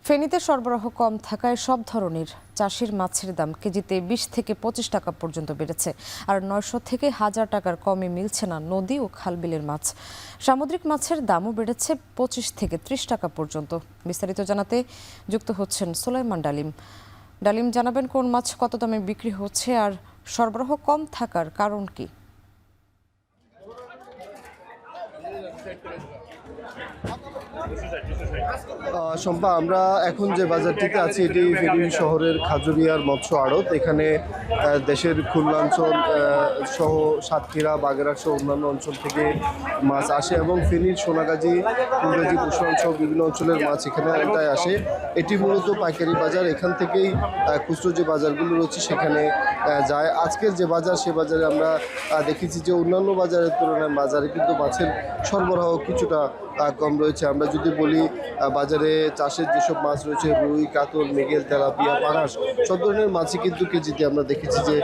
ফেনীতে সরবরাহ কম থাকায় সব ধরনের চাষির মাছের দাম কেজিতে ২০ থেকে ২৫ টাকা পর্যন্ত বেড়েছে। আর ৯০০ থেকে ১০০০ টাকার কমে মিলছে না নদী ও খালবিলের মাছ। সামুদ্রিক মাছের দামও বেড়েছে ২৫ থেকে ৩০ টাকা পর্যন্ত। বিস্তারিত জানাতে যুক্ত হচ্ছেন সুলাইমান ডালিম। ডালিম, জানাবেন কোন মাছ কত দামে বিক্রি হচ্ছে আর সরবরাহ কম থাকার কারণ কি? শম্পা, আমরা এখন যে বাজারটিতে আছি এটি ফেনী শহরের খাজুরিয়ার মৎস্য আড়ত। এখানে দেশের খুলনাঞ্চল সহ সাতক্ষীরা, বাগেরহাট সহ অন্যান্য অঞ্চল থেকে মাছ আসে এবং ফেনীর সোনাগাজী, ফুলগাজী, পুষ্করণ সহ বিভিন্ন অঞ্চলের মাছ এখানে তাই আসে। এটি মূলত পাইকারি বাজার। এখান থেকেই খুচরো যে বাজারগুলো রয়েছে সেখানে যায়। আজকের যে বাজার, সে বাজারে আমরা দেখেছি যে অন্যান্য বাজারের তুলনায় বাজারে কিন্তু মাছের সরবরাহ কিছুটা কম রয়েছে। আমরা যদি বলি বাজারে চাষের যেসব মাছ রয়েছে, রুই, কাতল, মৃগেল, তেলাপিয়া, পাঙাশ, সব ধরনের মাছই কিন্তু কেজিতে আমরা দেখেছি যে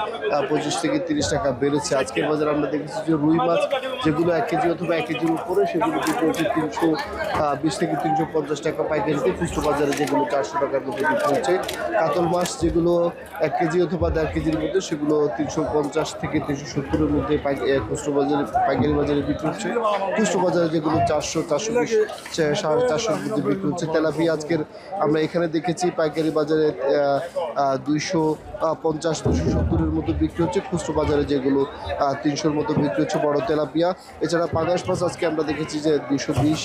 ২৫ থেকে ৩০ টাকা বেড়েছে। আজকের বাজারে আমরা দেখেছি যে রুই মাছ যেগুলো 1 কেজি অথবা 1 কেজির উপরে সেগুলো বিক্রি হচ্ছে ৩২০ থেকে ৩৫০ টাকা পাইকারিতে। খুচরো বাজারে যেগুলো ৪০০ টাকার মধ্যে বিক্রি হচ্ছে। কাতল মাছ যেগুলো 1 কেজি অথবা ১.৫ কেজির মধ্যে সেগুলো ৩৫০ থেকে ৩৭০-এর মধ্যে খুচরো বাজারে, পাইকারি বাজারে বিক্রি হচ্ছে। খুচরো বাজারে যেগুলো ৪০০, ৪২০, ৪৫০-এর মধ্যে বিক্রি হচ্ছে। তেলাপিয়া আজকের আমরা এখানে দেখেছি পাইকারি বাজারে ২৫০, ২৭০-এর মধ্যে বিক্রি হচ্ছে। খুচরো বাজারে যেগুলো ৩০০-এর মতো বিক্রি হচ্ছে বড় তেলাপিয়া। এছাড়া পাঙাশ মাছ আজকে আমরা দেখেছি যে ২২০,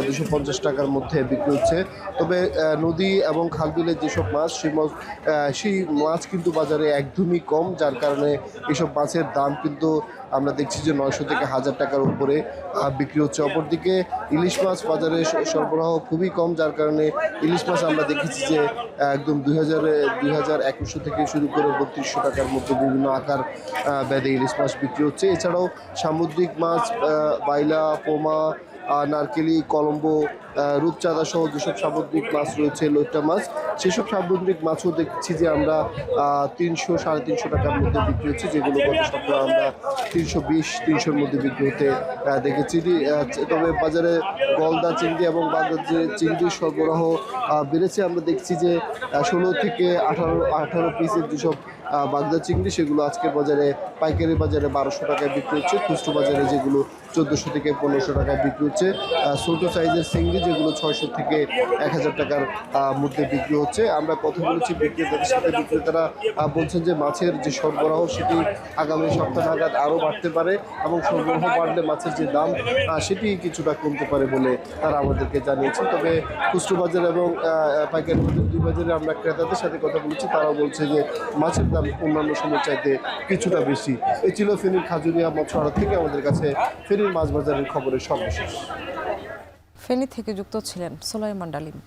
২৫০ টাকার মধ্যে বিক্রি হচ্ছে। তবে নদী এবং খালবিলের যেসব মাছ, সেই মাছ কিন্তু বাজারে একদমই কম, যার কারণে এসব মাছের দাম কিন্তু আমরা দেখছি যে ৯০০ থেকে ১০০০ টাকার উপরে বিক্রি হচ্ছে। অপরদিকে ইলিশ মাছ বাজারে সরবরাহ খুবই কম, যার কারণে ইলিশ মাছ আমরা দেখেছি যে একদম ২০০০-২১০০ থেকে শুরু করে ৩২০০ টাকার মধ্যে বিভিন্ন আকার ভেদে ইলিশ মাছ বিক্রি হচ্ছে। এছাড়াও সামুদ্রিক মাছ, বাইলা, পোমা, নারকেলি, কলম্বো, রূপচাঁদা সহ যেসব সামুদ্রিক মাছ রয়েছে, লইট্টা মাছ, সেসব সামুদ্রিক মাছও দেখছি যে আমরা ৩০০, ৩৫০ টাকার মধ্যে বিক্রি হচ্ছে, যেগুলো গত সপ্তাহে আমরা ৩২০, ৩০০-এর মধ্যে বিক্রি হতে দেখেছি। তবে বাজারে গলদা চিংড়ি এবং বাজার যে চিংড়ির সরবরাহ বেড়েছে। আমরা দেখছি যে ১৬ থেকে ১৮ পিসের যেসব বাগদা চিংড়ি সেগুলো আজকের বাজারে পাইকারি বাজারে ১২০০ টাকায় বিক্রি হচ্ছে। খুচরো বাজারে যেগুলো ১৪০০ থেকে ১৫০০ টাকায় বিক্রি হচ্ছে। ছোটো সাইজের চিংড়ি যেগুলো ৬০০ থেকে ১০০০ টাকার মধ্যে বিক্রি হচ্ছে। আমরা কথা বলেছি বিক্রেতাদের সাথে। বিক্রেতারা বলছেন যে মাছের যে সরবরাহ সেটি আগামী সপ্তাহ নাগাদ আরও বাড়তে পারে এবং সরবরাহ বাড়লে মাছের যে দাম সেটি কিছুটা কমতে পারে বলে তারা আমাদেরকে জানিয়েছেন। তবে খুচরো বাজার এবং পাইকারি বাজার দুই বাজারে আমরা ক্রেতাদের সাথে কথা বলেছি, তারাও বলছে যে মাছের দাম অন্যান্য সময় চাইতে কিছুটা বেশি। এই ছিল ফেনীর খাজুরিয়া মৎস্য আড়ত থেকে আমাদের কাছে ফেনীর মাছ বাজারের খবরের সর্বশেষ। ফেনী থেকে যুক্ত ছিলেন সুলাইমান ডালিম।